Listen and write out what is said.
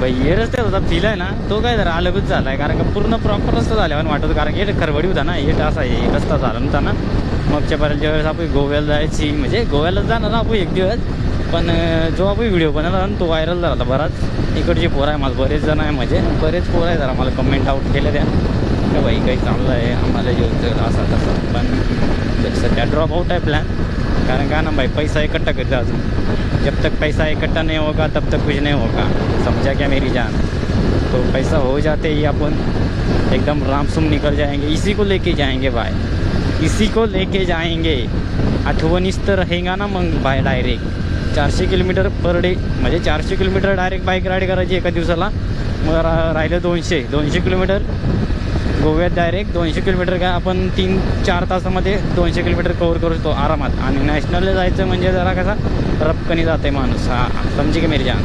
भाई हे रस्ते होता फील आहे ना तो काय जरा अलगच झाला आहे, कारण का पूर्ण प्रॉपर रस्ता झाल्यावर वाटत होतं, कारण की हे खरवडी होता ना, हे असा आहे रस्ता झाला नव्हता ना. मागच्या पर्यंत ज्यावेळेस आपण गोव्याला जायची, म्हणजे गोव्याला जाणार ना आपण एक दिवस, पण जो आपण व्हिडिओ बनवला ना तो व्हायरल झाला होता बराच. इकडची पोरं आहे मला बरेच जण आहे, म्हणजे बरेच पोरं आहे, जरा मला कमेंट आउट केल्या त्या का भाई काही चांगलं आहे आम्हाला जेवचं असा तसं. पण सध्या ड्रॉप आउट आहे प्लॅन, कारण का ना भाई पैसा इकट्ठा करते अजून. जब तक पैसा इकट्ठा नहीं होगा तब तक कुछ नहीं होगा, समझा क्या मेरी जान. तो पैसा हो जाते ही अपन एकदम रामसुम निकल जाएंगे, इसी को लेके जाएंगे भाई, इसी को लेके जाएंगे. आठवणीस तर रहेगा ना मग भाई. डायरेक्ट 400 किलोमीटर पर डे, म्हणजे 400 किलोमीटर डायरेक्ट बाईक राईड करायची एका दिवसाला. मग राहिलं 200 किलोमीटर गोव्यात डायरेक्ट. 200 किलोमीटर काय आपण 3-4 तासामध्ये 200 किलोमीटर कवर करू शकतो आरामात. आणि नॅशनलला जायचं म्हणजे जरा कसा रपकनी जाते माणूस. हां समजी की मेरी जान.